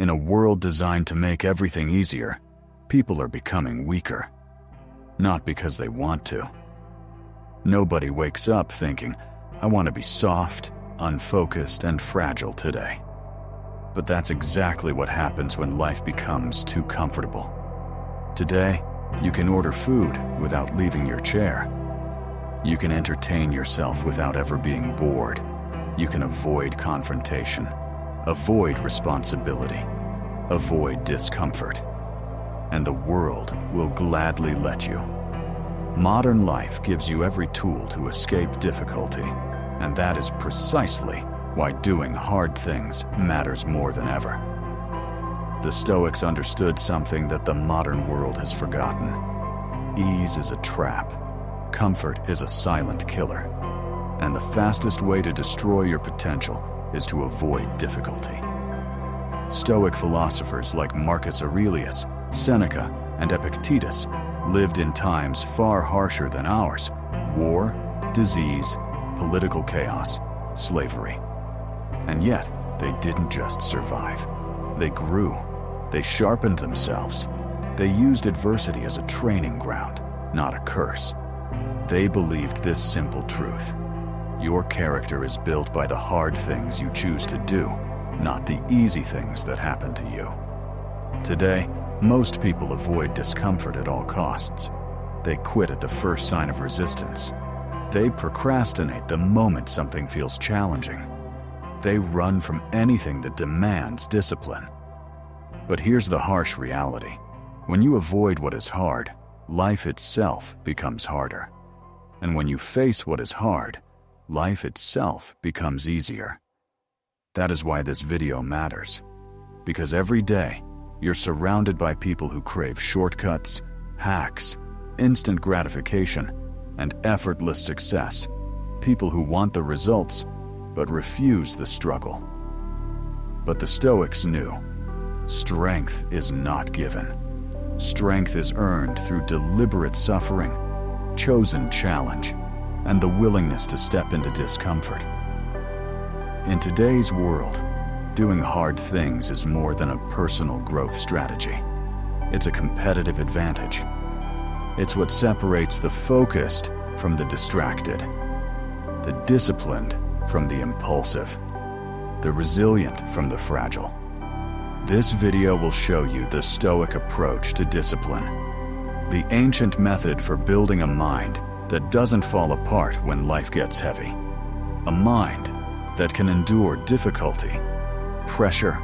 In a world designed to make everything easier, people are becoming weaker. Not because they want to. Nobody wakes up thinking, I want to be soft, unfocused, and fragile today. But that's exactly what happens when life becomes too comfortable. Today, you can order food without leaving your chair. You can entertain yourself without ever being bored. You can avoid confrontation, avoid responsibility, avoid discomfort. And the world will gladly let you. Modern life gives you every tool to escape difficulty, and that is precisely why doing hard things matters more than ever. The Stoics understood something that the modern world has forgotten. Ease is a trap. Comfort is a silent killer. And the fastest way to destroy your potential is to avoid difficulty. Stoic philosophers like Marcus Aurelius, Seneca, and Epictetus lived in times far harsher than ours: war, disease, political chaos, slavery. And yet, they didn't just survive. They grew. They sharpened themselves. They used adversity as a training ground, not a curse. They believed this simple truth: your character is built by the hard things you choose to do, not the easy things that happen to you. Today, most people avoid discomfort at all costs. They quit at the first sign of resistance. They procrastinate the moment something feels challenging. They run from anything that demands discipline. But here's the harsh reality. When you avoid what is hard, life itself becomes harder. And when you face what is hard, life itself becomes easier. That is why this video matters. Because every day, you're surrounded by people who crave shortcuts, hacks, instant gratification, and effortless success. People who want the results, but refuse the struggle. But the Stoics knew, strength is not given. Strength is earned through deliberate suffering, chosen challenge, and the willingness to step into discomfort. In today's world, doing hard things is more than a personal growth strategy. It's a competitive advantage. It's what separates the focused from the distracted, the disciplined from the impulsive, the resilient from the fragile. This video will show you the Stoic approach to discipline, the ancient method for building a mind that doesn't fall apart when life gets heavy, a mind that can endure difficulty, pressure,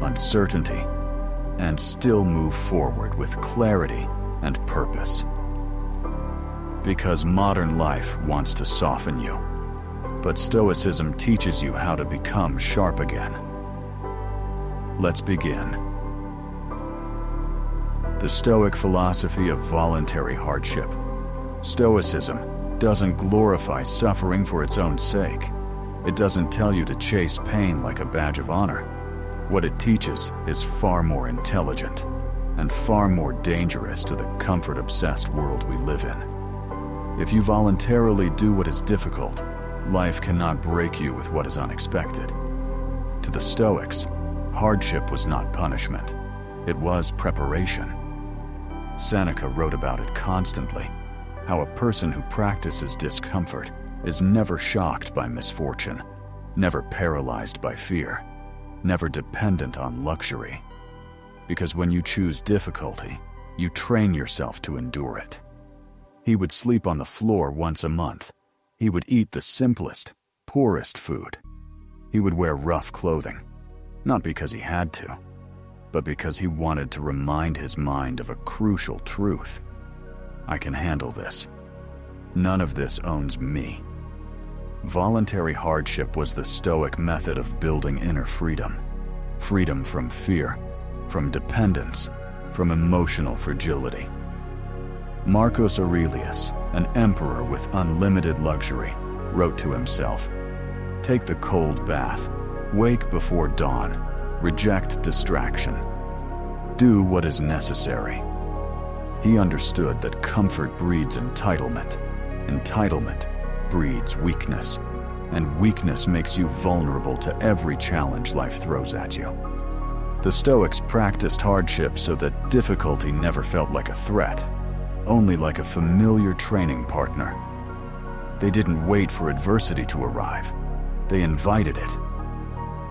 uncertainty, and still move forward with clarity and purpose. Because modern life wants to soften you, but Stoicism teaches you how to become sharp again. Let's begin. The Stoic philosophy of voluntary hardship. Stoicism doesn't glorify suffering for its own sake. It doesn't tell you to chase pain like a badge of honor. What it teaches is far more intelligent and far more dangerous to the comfort-obsessed world we live in. If you voluntarily do what is difficult, life cannot break you with what is unexpected. To the Stoics, hardship was not punishment. It was preparation. Seneca wrote about it constantly, how a person who practices discomfort is never shocked by misfortune, never paralyzed by fear, never dependent on luxury. Because when you choose difficulty, you train yourself to endure it. He would sleep on the floor once a month. He would eat the simplest, poorest food. He would wear rough clothing, not because he had to, but because he wanted to remind his mind of a crucial truth. I can handle this. None of this owns me. Voluntary hardship was the Stoic method of building inner freedom. Freedom from fear, from dependence, from emotional fragility. Marcus Aurelius, an emperor with unlimited luxury, wrote to himself, "Take the cold bath, wake before dawn, reject distraction. Do what is necessary." He understood that comfort breeds entitlement. Entitlement breeds weakness, and weakness makes you vulnerable to every challenge life throws at you. The Stoics practiced hardship so that difficulty never felt like a threat, only like a familiar training partner. They didn't wait for adversity to arrive. They invited it.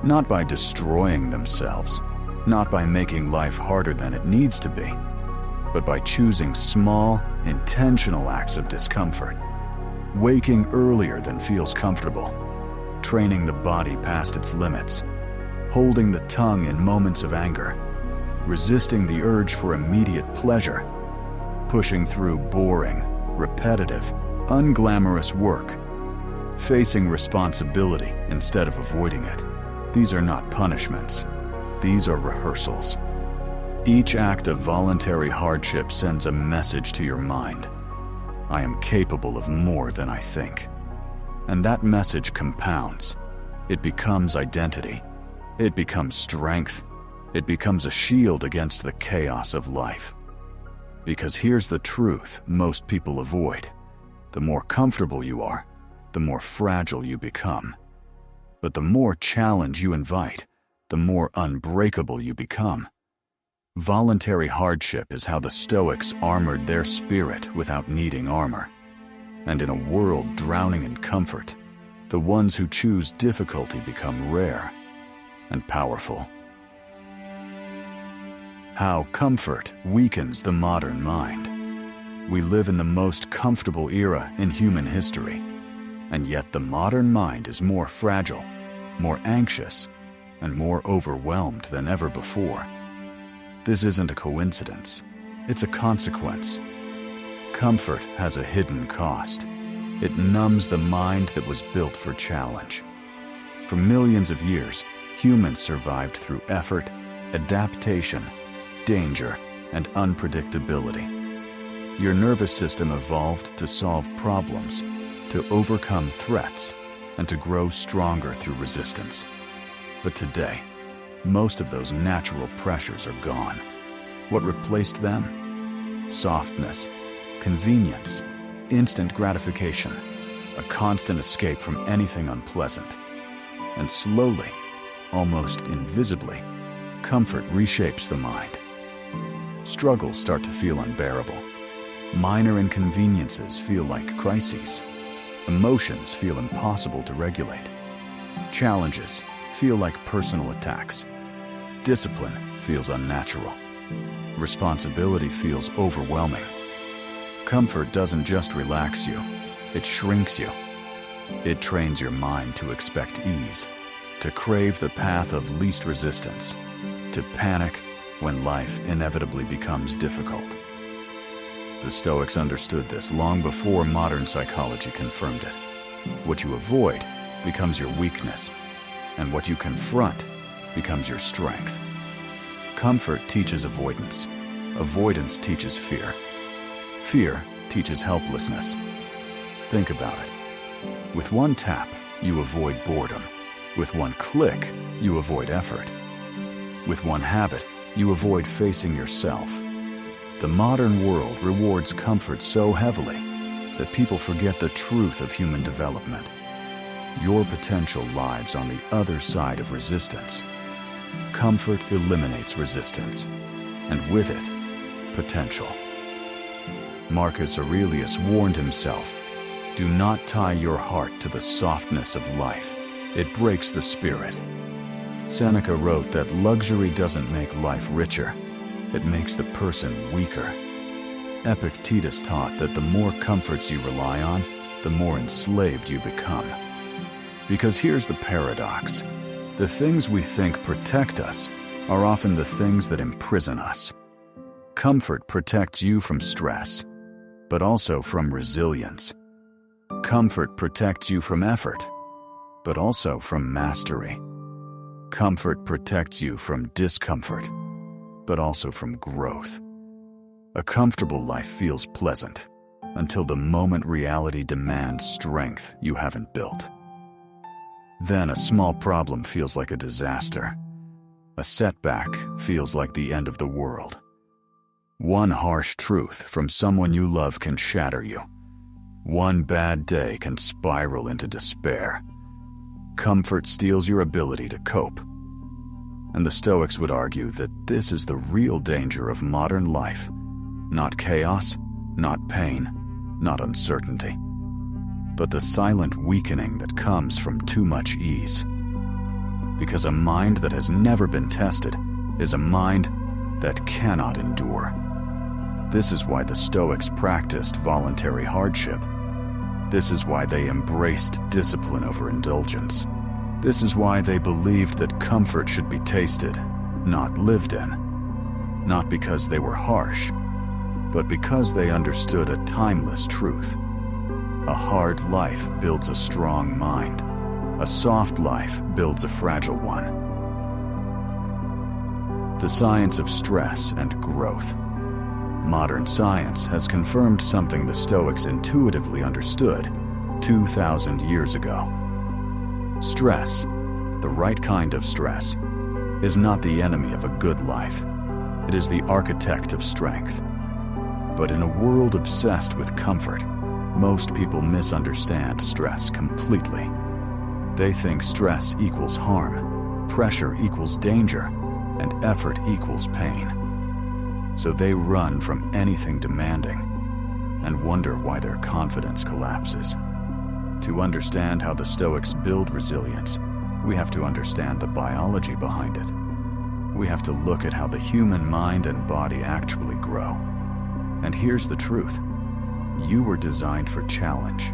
Not by destroying themselves, not by making life harder than it needs to be, but by choosing small, intentional acts of discomfort. Waking earlier than feels comfortable, training the body past its limits, holding the tongue in moments of anger, resisting the urge for immediate pleasure, pushing through boring, repetitive, unglamorous work, facing responsibility instead of avoiding it. These are not punishments. These are rehearsals. Each act of voluntary hardship sends a message to your mind. I am capable of more than I think. And that message compounds. It becomes identity. It becomes strength. It becomes a shield against the chaos of life. Because here's the truth most people avoid. The more comfortable you are, the more fragile you become. But the more challenge you invite, the more unbreakable you become. Voluntary hardship is how the Stoics armored their spirit without needing armor. And in a world drowning in comfort, the ones who choose difficulty become rare and powerful. How comfort weakens the modern mind. We live in the most comfortable era in human history, and yet the modern mind is more fragile, more anxious, and more overwhelmed than ever before. This isn't a coincidence. It's a consequence. Comfort has a hidden cost. It numbs the mind that was built for challenge. For millions of years, humans survived through effort, adaptation, danger, and unpredictability. Your nervous system evolved to solve problems, to overcome threats, and to grow stronger through resistance. But today, most of those natural pressures are gone. What replaced them? Softness, convenience, instant gratification, a constant escape from anything unpleasant. And slowly, almost invisibly, comfort reshapes the mind. Struggles start to feel unbearable. Minor inconveniences feel like crises. Emotions feel impossible to regulate. Challenges feel like personal attacks. Discipline feels unnatural. Responsibility feels overwhelming. Comfort doesn't just relax you, it shrinks you. It trains your mind to expect ease, to crave the path of least resistance, to panic when life inevitably becomes difficult. The Stoics understood this long before modern psychology confirmed it. What you avoid becomes your weakness, and what you confront becomes your strength. Comfort teaches avoidance. Avoidance teaches fear. Fear teaches helplessness. Think about it. With one tap, you avoid boredom. With one click, you avoid effort. With one habit, you avoid facing yourself. The modern world rewards comfort so heavily that people forget the truth of human development. Your potential lies on the other side of resistance. Comfort eliminates resistance, and with it, potential. Marcus Aurelius warned himself, "Do not tie your heart to the softness of life. It breaks the spirit." Seneca wrote that luxury doesn't make life richer, it makes the person weaker. Epictetus taught that the more comforts you rely on, the more enslaved you become. Because here's the paradox. The things we think protect us are often the things that imprison us. Comfort protects you from stress, but also from resilience. Comfort protects you from effort, but also from mastery. Comfort protects you from discomfort, but also from growth. A comfortable life feels pleasant until the moment reality demands strength you haven't built. Then a small problem feels like a disaster. A setback feels like the end of the world. One harsh truth from someone you love can shatter you. One bad day can spiral into despair. Comfort steals your ability to cope. And the Stoics would argue that this is the real danger of modern life. Not chaos, not pain, not uncertainty, but the silent weakening that comes from too much ease. Because a mind that has never been tested is a mind that cannot endure. This is why the Stoics practiced voluntary hardship. This is why they embraced discipline over indulgence. This is why they believed that comfort should be tasted, not lived in. Not because they were harsh, but because they understood a timeless truth. A hard life builds a strong mind. A soft life builds a fragile one. The science of stress and growth. Modern science has confirmed something the Stoics intuitively understood 2,000 years ago. Stress, the right kind of stress, is not the enemy of a good life. It is the architect of strength. But in a world obsessed with comfort, most people misunderstand stress completely. They think stress equals harm, pressure equals danger, and effort equals pain. So they run from anything demanding and wonder why their confidence collapses. To understand how the Stoics build resilience, we have to understand the biology behind it. We have to look at how the human mind and body actually grow. And here's the truth. You were designed for challenge.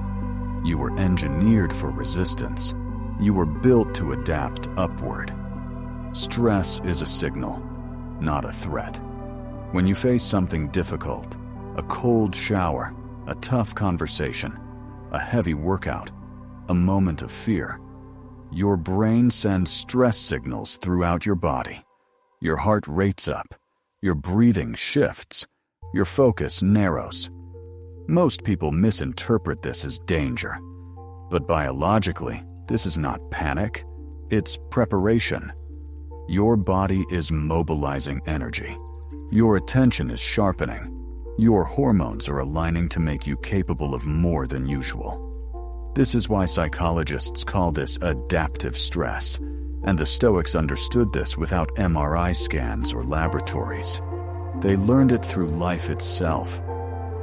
You were engineered for resistance. You were built to adapt upward. Stress is a signal, not a threat. When you face something difficult, a cold shower, a tough conversation, a heavy workout, a moment of fear, your brain sends stress signals throughout your body. Your heart rates up, your breathing shifts, your focus narrows. Most people misinterpret this as danger, but biologically, this is not panic, it's preparation. Your body is mobilizing energy. Your attention is sharpening. Your hormones are aligning to make you capable of more than usual. This is why psychologists call this adaptive stress, and the Stoics understood this without MRI scans or laboratories. They learned it through life itself.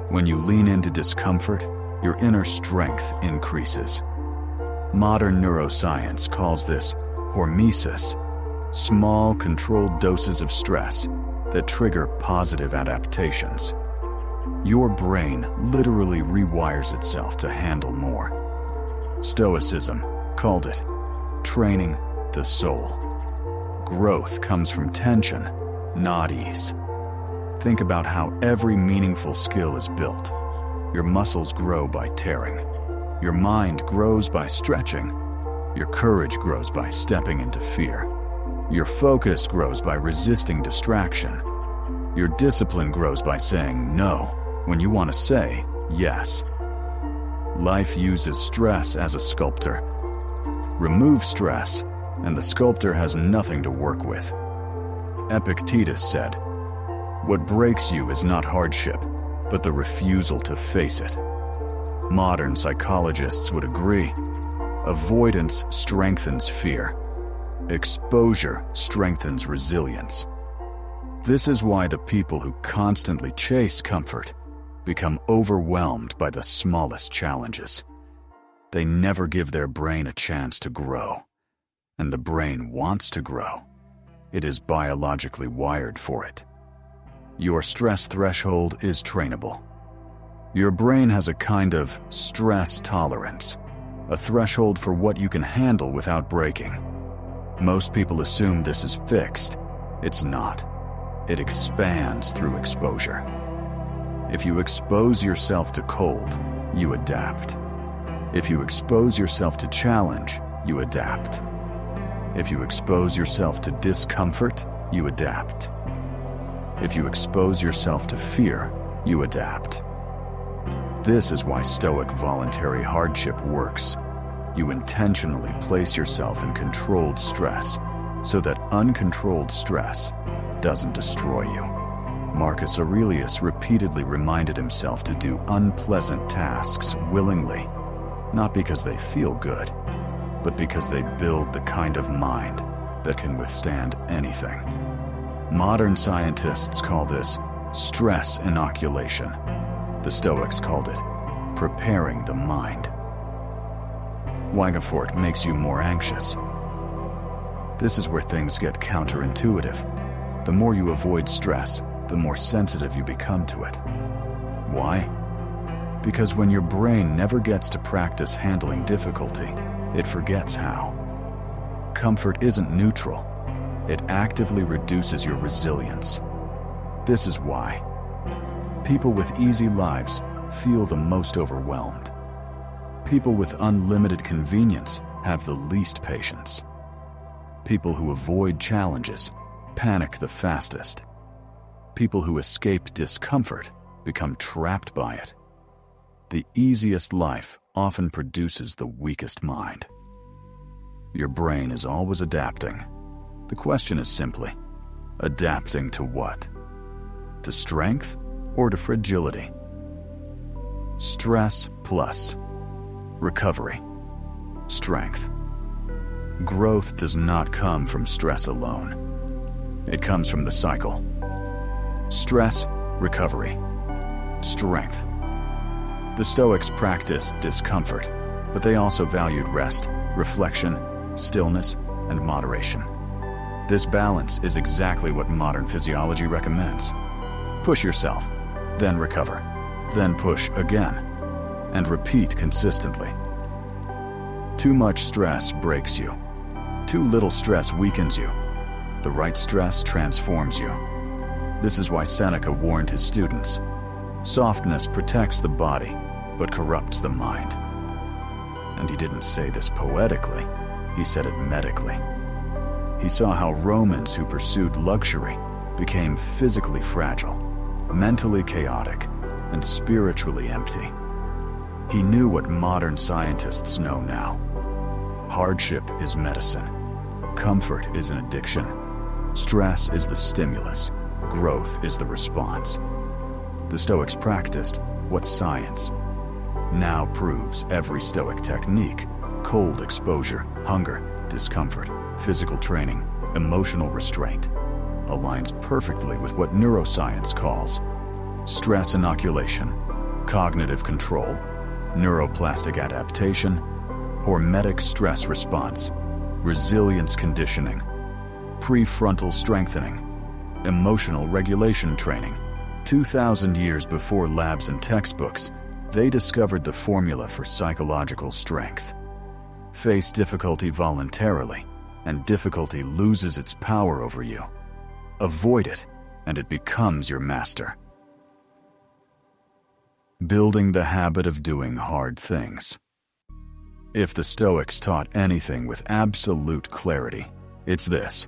When you lean into discomfort, your inner strength increases. Modern neuroscience calls this hormesis, small, controlled doses of stress that trigger positive adaptations. Your brain literally rewires itself to handle more. Stoicism called it training the soul. Growth comes from tension, not ease. Think about how every meaningful skill is built. Your muscles grow by tearing. Your mind grows by stretching. Your courage grows by stepping into fear. Your focus grows by resisting distraction. Your discipline grows by saying no when you want to say yes. Life uses stress as a sculptor. Remove stress, and the sculptor has nothing to work with. Epictetus said, "What breaks you is not hardship, but the refusal to face it." Modern psychologists would agree. Avoidance strengthens fear. Exposure strengthens resilience. This is why the people who constantly chase comfort become overwhelmed by the smallest challenges. They never give their brain a chance to grow. And the brain wants to grow. It is biologically wired for it. Your stress threshold is trainable. Your brain has a kind of stress tolerance, a threshold for what you can handle without breaking. Most people assume this is fixed. It's not. It expands through exposure. If you expose yourself to cold, you adapt. If you expose yourself to challenge, you adapt. If you expose yourself to discomfort, you adapt. If you expose yourself to fear, you adapt. This is why Stoic voluntary hardship works. You intentionally place yourself in controlled stress so that uncontrolled stress doesn't destroy you. Marcus Aurelius repeatedly reminded himself to do unpleasant tasks willingly, not because they feel good, but because they build the kind of mind that can withstand anything. Modern scientists call this stress inoculation. The Stoics called it preparing the mind. Wagafort makes you more anxious. This is where things get counterintuitive. The more you avoid stress, the more sensitive you become to it. Why? Because when your brain never gets to practice handling difficulty, it forgets how. Comfort isn't neutral. It actively reduces your resilience. This is why people with easy lives feel the most overwhelmed. People with unlimited convenience have the least patience. People who avoid challenges panic the fastest. People who escape discomfort become trapped by it. The easiest life often produces the weakest mind. Your brain is always adapting. The question is simply, adapting to what? To strength or to fragility? Stress plus recovery. Strength. Growth does not come from stress alone. It comes from the cycle. Stress, recovery, strength. The Stoics practiced discomfort, but they also valued rest, reflection, stillness, and moderation. This balance is exactly what modern physiology recommends. Push yourself, then recover, then push again, and repeat consistently. Too much stress breaks you. Too little stress weakens you. The right stress transforms you. This is why Seneca warned his students, softness protects the body, but corrupts the mind. And he didn't say this poetically, he said it medically. He saw how Romans who pursued luxury became physically fragile, mentally chaotic, and spiritually empty. He knew what modern scientists know now. Hardship is medicine. Comfort is an addiction. Stress is the stimulus. Growth is the response. The Stoics practiced what science now proves every Stoic technique: cold exposure, hunger, discomfort, physical training, emotional restraint, aligns perfectly with what neuroscience calls stress inoculation, cognitive control, neuroplastic adaptation, hormetic stress response, resilience conditioning, prefrontal strengthening, emotional regulation training. 2,000 years before labs and textbooks, they discovered the formula for psychological strength. Face difficulty voluntarily, and difficulty loses its power over you. Avoid it, and it becomes your master. Building the habit of doing hard things. If the Stoics taught anything with absolute clarity, it's this: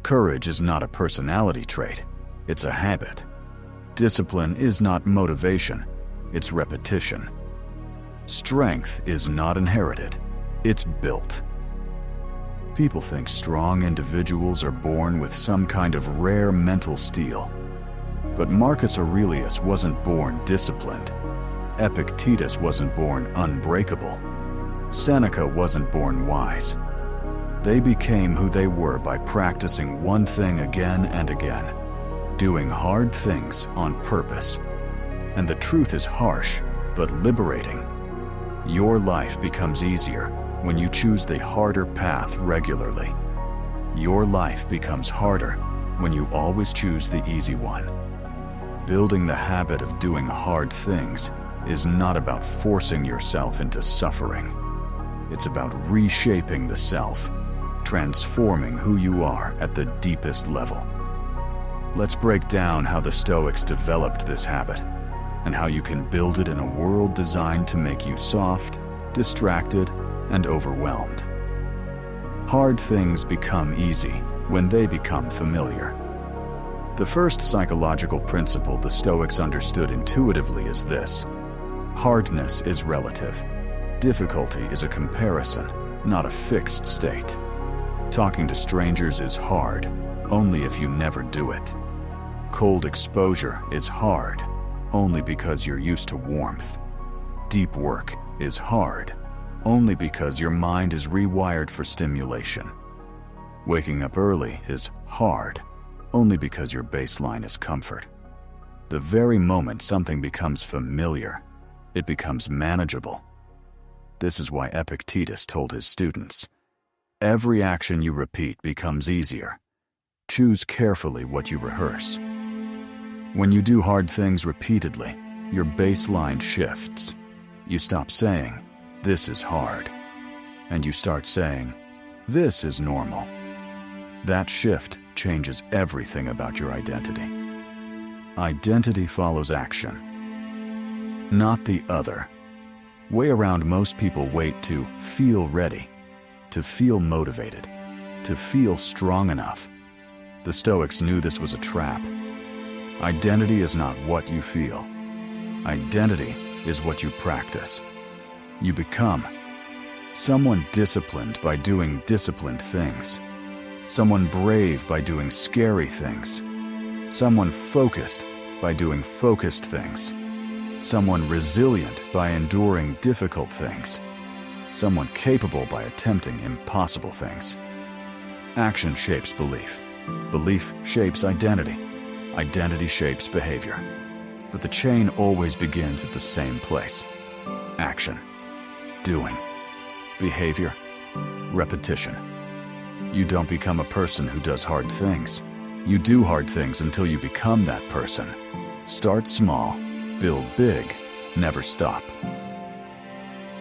courage is not a personality trait, it's a habit. Discipline is not motivation, it's repetition. Strength is not inherited, it's built. People think strong individuals are born with some kind of rare mental steel. But Marcus Aurelius wasn't born disciplined. Epictetus wasn't born unbreakable. Seneca wasn't born wise. They became who they were by practicing one thing again and again, doing hard things on purpose. And the truth is harsh, but liberating. Your life becomes easier when you choose the harder path regularly. Your life becomes harder when you always choose the easy one. Building the habit of doing hard things is not about forcing yourself into suffering. It's about reshaping the self, transforming who you are at the deepest level. Let's break down how the Stoics developed this habit and how you can build it in a world designed to make you soft, distracted, and overwhelmed. Hard things become easy when they become familiar. The first psychological principle the Stoics understood intuitively is this: hardness is relative. Difficulty is a comparison, not a fixed state. Talking to strangers is hard, only if you never do it. Cold exposure is hard, only because you're used to warmth. Deep work is hard, only because your mind is rewired for stimulation. Waking up early is hard only because your baseline is comfort. The very moment something becomes familiar, it becomes manageable. This is why Epictetus told his students, "Every action you repeat becomes easier. Choose carefully what you rehearse." When you do hard things repeatedly, your baseline shifts. You stop saying, "This is hard," and you start saying, "This is normal." That shift changes everything about your identity. Identity follows action, not the other. Way around, most people wait to feel ready, to feel motivated, to feel strong enough. The Stoics knew this was a trap. Identity is not what you feel. Identity is what you practice. You become someone disciplined by doing disciplined things, someone brave by doing scary things, someone focused by doing focused things, someone resilient by enduring difficult things, someone capable by attempting impossible things. Action shapes belief. Belief shapes identity. Identity shapes behavior. But the chain always begins at the same place. Action. Doing. Behavior. Repetition. You don't become a person who does hard things. You do hard things until you become that person. Start small. Build big. Never stop.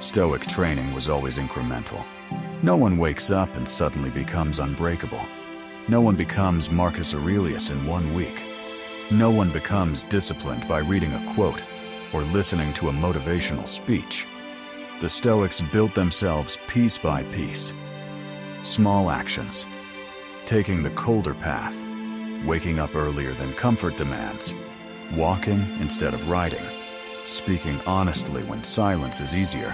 Stoic training was always incremental. No one wakes up and suddenly becomes unbreakable. No one becomes Marcus Aurelius in 1 week. No one becomes disciplined by reading a quote or listening to a motivational speech. The Stoics built themselves piece by piece. Small actions. Taking the colder path. Waking up earlier than comfort demands. Walking instead of riding. Speaking honestly when silence is easier.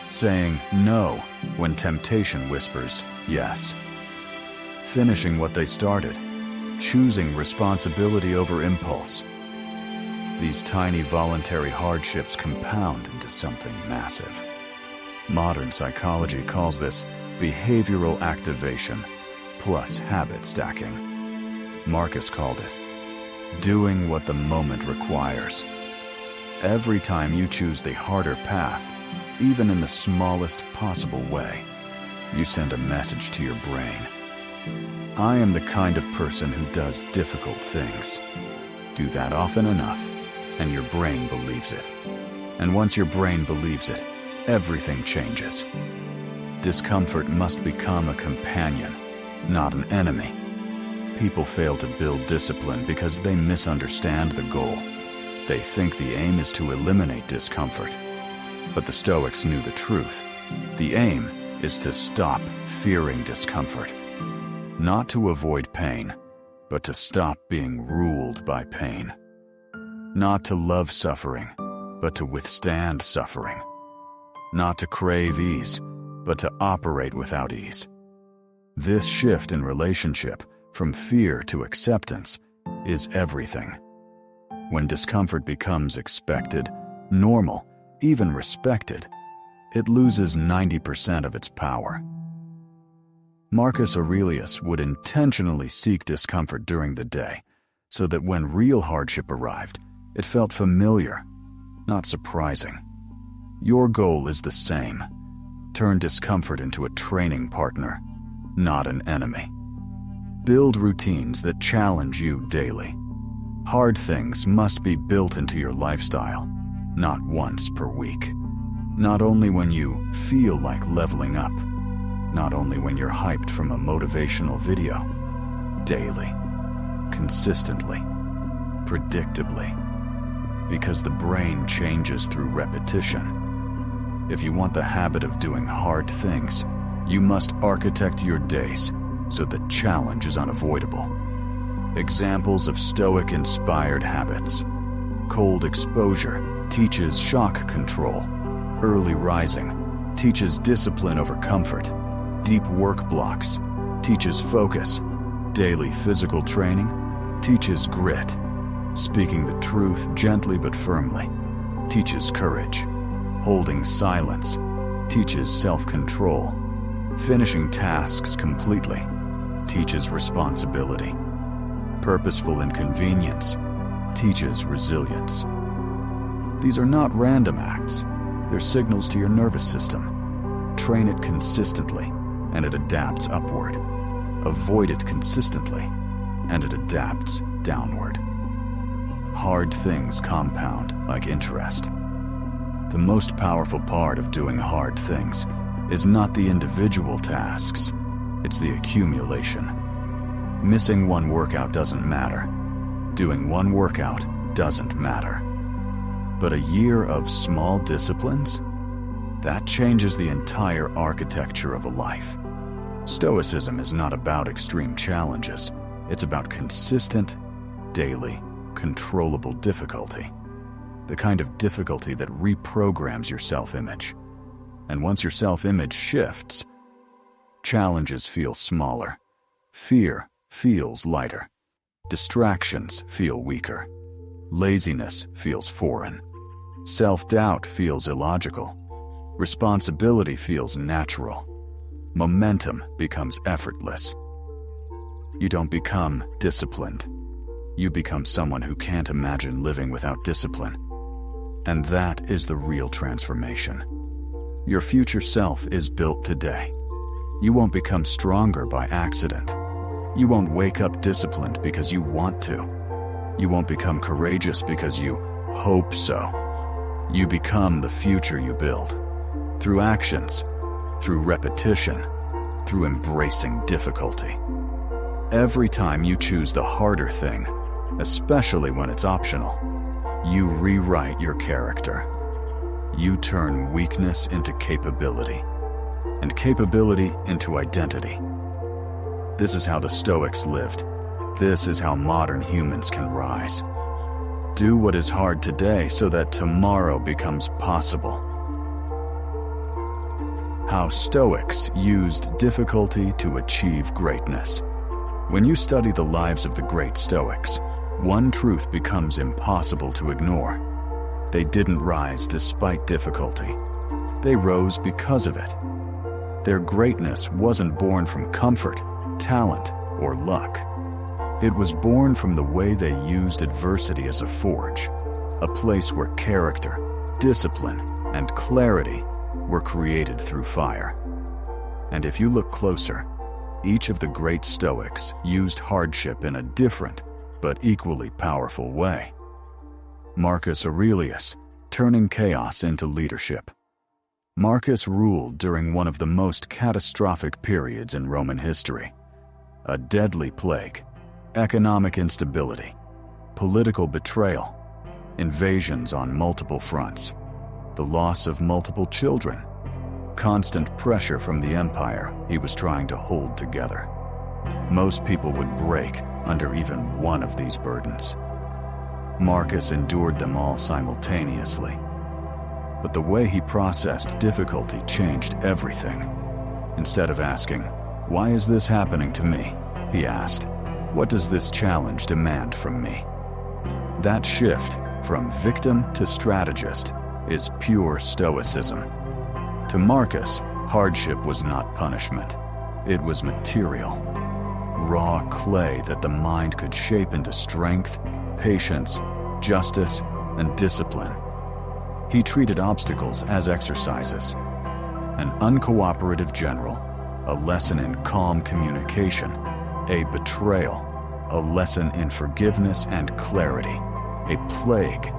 Saying no when temptation whispers yes. Finishing what they started. Choosing responsibility over impulse. These tiny voluntary hardships compound into something massive. Modern psychology calls this behavioral activation plus habit stacking. Marcus called it doing what the moment requires. Every time you choose the harder path, even in the smallest possible way, you send a message to your brain. I am the kind of person who does difficult things. Do that often enough, and your brain believes it. And once your brain believes it, everything changes. Discomfort must become a companion, not an enemy. People fail to build discipline because they misunderstand the goal. They think the aim is to eliminate discomfort. But the Stoics knew the truth. The aim is to stop fearing discomfort. Not to avoid pain, but to stop being ruled by pain. Not to love suffering, but to withstand suffering. Not to crave ease, but to operate without ease. This shift in relationship, from fear to acceptance, is everything. When discomfort becomes expected, normal, even respected, it loses 90% of its power. Marcus Aurelius would intentionally seek discomfort during the day, so that when real hardship arrived, it felt familiar, not surprising. Your goal is the same. Turn discomfort into a training partner, not an enemy. Build routines that challenge you daily. Hard things must be built into your lifestyle, not once per week. Not only when you feel like leveling up. Not only when you're hyped from a motivational video. Daily. Consistently. Predictably. Because the brain changes through repetition. If you want the habit of doing hard things, you must architect your days so that challenge is unavoidable. Examples of Stoic-inspired habits. Cold exposure teaches shock control. Early rising teaches discipline over comfort. Deep work blocks teaches focus. Daily physical training teaches grit. Speaking the truth gently but firmly teaches courage. Holding silence teaches self-control. Finishing tasks completely teaches responsibility. Purposeful inconvenience teaches resilience. These are not random acts. They're signals to your nervous system. Train it consistently, and it adapts upward. Avoid it consistently, and it adapts downward. Hard things compound like interest. The most powerful part of doing hard things is not the individual tasks, it's the accumulation. Missing one workout doesn't matter. Doing one workout doesn't matter. But a year of small disciplines? That changes the entire architecture of a life. Stoicism is not about extreme challenges. It's about consistent, daily, controllable difficulty. The kind of difficulty that reprograms your self-image. And once your self-image shifts, challenges feel smaller. Fear feels lighter. Distractions feel weaker. Laziness feels foreign. Self-doubt feels illogical. Responsibility feels natural. Momentum becomes effortless. You don't become disciplined. You become someone who can't imagine living without discipline. And that is the real transformation. Your future self is built today. You won't become stronger by accident. You won't wake up disciplined because you want to. You won't become courageous because you hope so. You become the future you build. Through actions, through repetition, through embracing difficulty. Every time you choose the harder thing, especially when it's optional, you rewrite your character. You turn weakness into capability, and capability into identity. This is how the Stoics lived. This is how modern humans can rise. Do what is hard today so that tomorrow becomes possible. How Stoics used difficulty to achieve greatness. When you study the lives of the great Stoics, one truth becomes impossible to ignore. They didn't rise despite difficulty. They rose because of it. Their greatness wasn't born from comfort, talent, or luck. It was born from the way they used adversity as a forge, a place where character, discipline, and clarity were created through fire. And if you look closer, each of the great Stoics used hardship in a different but equally powerful way. Marcus Aurelius, turning chaos into leadership. Marcus ruled during one of the most catastrophic periods in Roman history. A deadly plague, economic instability, political betrayal, invasions on multiple fronts, the loss of multiple children, constant pressure from the empire he was trying to hold together. Most people would break under even one of these burdens. Marcus endured them all simultaneously. But the way he processed difficulty changed everything. Instead of asking, "Why is this happening to me?" he asked, "What does this challenge demand from me?" That shift from victim to strategist is pure Stoicism. To Marcus, hardship was not punishment. It was material. Raw clay that the mind could shape into strength, patience, justice, and discipline. He treated obstacles as exercises. An uncooperative general, a lesson in calm communication, a betrayal, a lesson in forgiveness and clarity, a plague,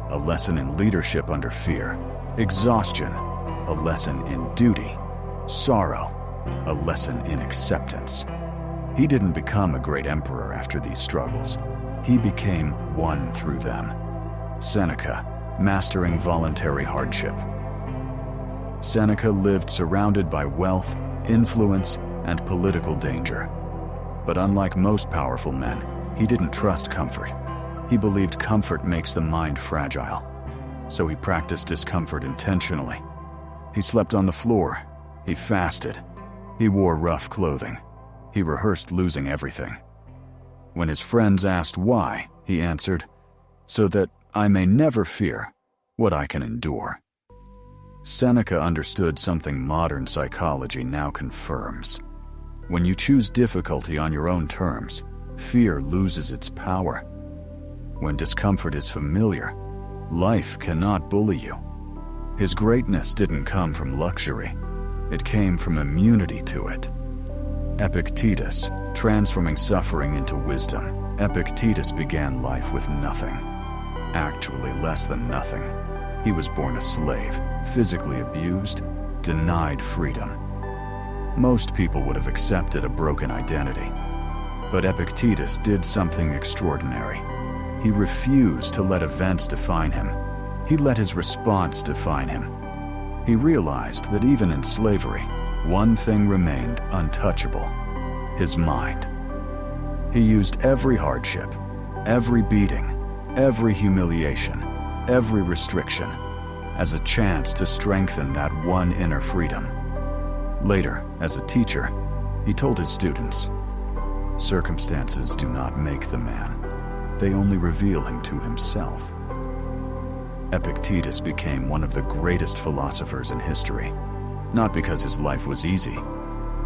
a lesson in leadership under fear, exhaustion, a lesson in duty, sorrow, a lesson in acceptance. He didn't become a great emperor after these struggles. He became one through them. Seneca, mastering voluntary hardship. Seneca lived surrounded by wealth, influence, and political danger. But unlike most powerful men, he didn't trust comfort. He believed comfort makes the mind fragile. So he practiced discomfort intentionally. He slept on the floor. He fasted. He wore rough clothing. He rehearsed losing everything. When his friends asked why, he answered, "So that I may never fear what I can endure." Seneca understood something modern psychology now confirms. When you choose difficulty on your own terms, fear loses its power. When discomfort is familiar, life cannot bully you. His greatness didn't come from luxury. It came from immunity to it. Epictetus, transforming suffering into wisdom. Epictetus began life with nothing. Actually, less than nothing. He was born a slave, physically abused, denied freedom. Most people would have accepted a broken identity. But Epictetus did something extraordinary. He refused to let events define him. He let his response define him. He realized that even in slavery, one thing remained untouchable: his mind. He used every hardship, every beating, every humiliation, every restriction as a chance to strengthen that one inner freedom. Later, as a teacher, he told his students, "Circumstances do not make the man. They only reveal him to himself." Epictetus became one of the greatest philosophers in history, not because his life was easy,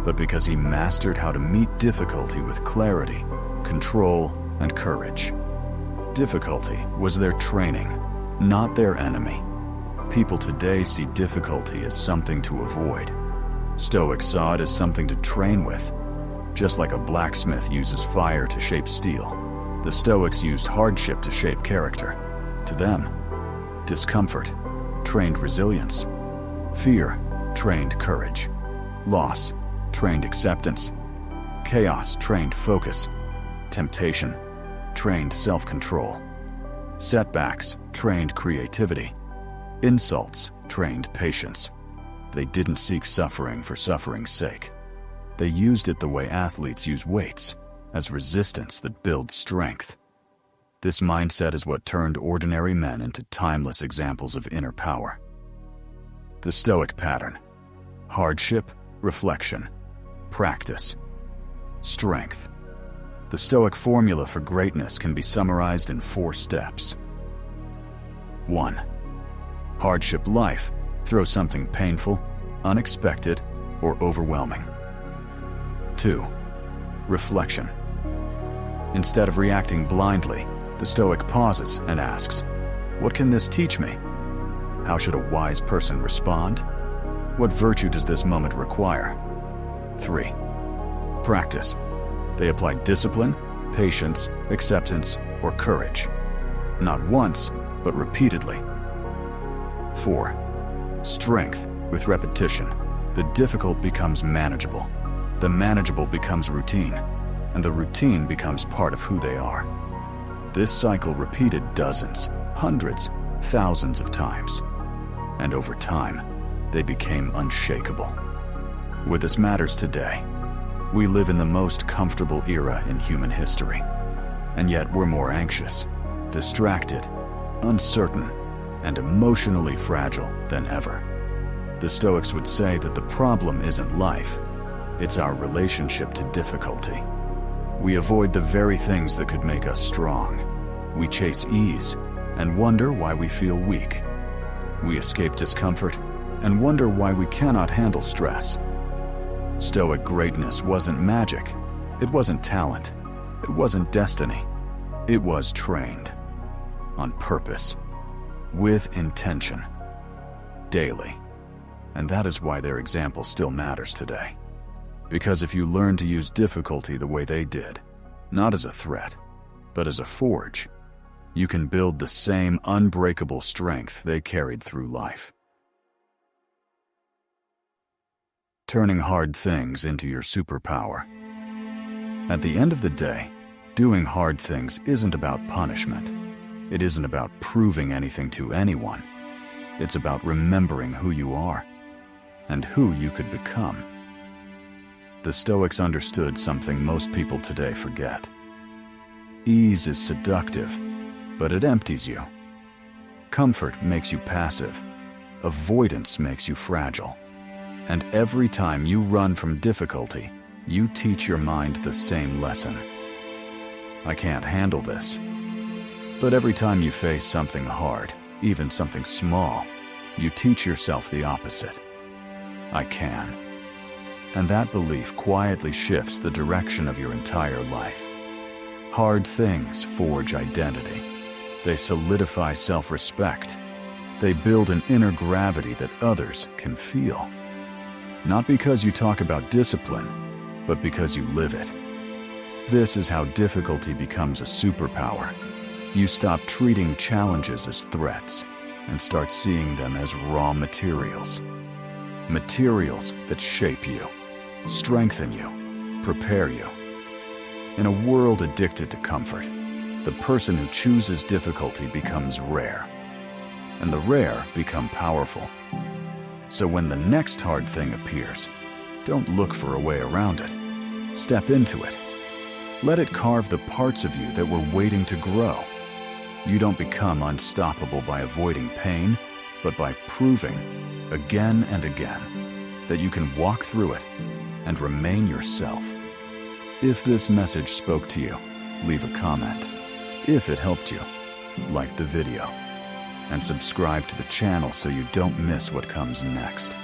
but because he mastered how to meet difficulty with clarity, control, and courage. Difficulty was their training, not their enemy. People today see difficulty as something to avoid. Stoics saw it as something to train with. Just like a blacksmith uses fire to shape steel, the Stoics used hardship to shape character. To them, discomfort trained resilience. Fear trained courage. Loss trained acceptance. Chaos trained focus. Temptation trained self-control. Setbacks trained creativity. Insults trained patience. They didn't seek suffering for suffering's sake. They used it the way athletes use weights, as resistance that builds strength. This mindset is what turned ordinary men into timeless examples of inner power. The Stoic pattern: hardship, reflection, practice, strength. The Stoic formula for greatness can be summarized in 4 steps. 1. Hardship life. Throw something painful, unexpected, or overwhelming. 2. Reflection. Instead of reacting blindly, the Stoic pauses and asks, "What can this teach me? How should a wise person respond? What virtue does this moment require?" 3. Practice. They apply discipline, patience, acceptance, or courage. Not once, but repeatedly. 4. Strength. With repetition, the difficult becomes manageable. The manageable becomes routine, and the routine becomes part of who they are. This cycle repeated dozens, hundreds, thousands of times. And over time, they became unshakable. Where this matters today, we live in the most comfortable era in human history, and yet we're more anxious, distracted, uncertain, and emotionally fragile than ever. The Stoics would say that the problem isn't life, it's our relationship to difficulty. We avoid the very things that could make us strong. We chase ease and wonder why we feel weak. We escape discomfort and wonder why we cannot handle stress. Stoic greatness wasn't magic. It wasn't talent. It wasn't destiny. It was trained. On purpose. With intention. Daily. And that is why their example still matters today. Because if you learn to use difficulty the way they did, not as a threat, but as a forge, you can build the same unbreakable strength they carried through life. Turning hard things into your superpower. At the end of the day, doing hard things isn't about punishment. It isn't about proving anything to anyone. It's about remembering who you are and who you could become. The Stoics understood something most people today forget. Ease is seductive, but it empties you. Comfort makes you passive. Avoidance makes you fragile. And every time you run from difficulty, you teach your mind the same lesson. I can't handle this. But every time you face something hard, even something small, you teach yourself the opposite. I can. And that belief quietly shifts the direction of your entire life. Hard things forge identity. They solidify self-respect. They build an inner gravity that others can feel. Not because you talk about discipline, but because you live it. This is how difficulty becomes a superpower. You stop treating challenges as threats and start seeing them as raw materials. Materials that shape you, strengthen you, prepare you. In a world addicted to comfort, the person who chooses difficulty becomes rare, and the rare become powerful. So when the next hard thing appears, don't look for a way around it. Step into it. Let it carve the parts of you that were waiting to grow. You don't become unstoppable by avoiding pain, but by proving, again and again, that you can walk through it and remain yourself. If this message spoke to you, leave a comment. If it helped you, like the video. And subscribe to the channel so you don't miss what comes next.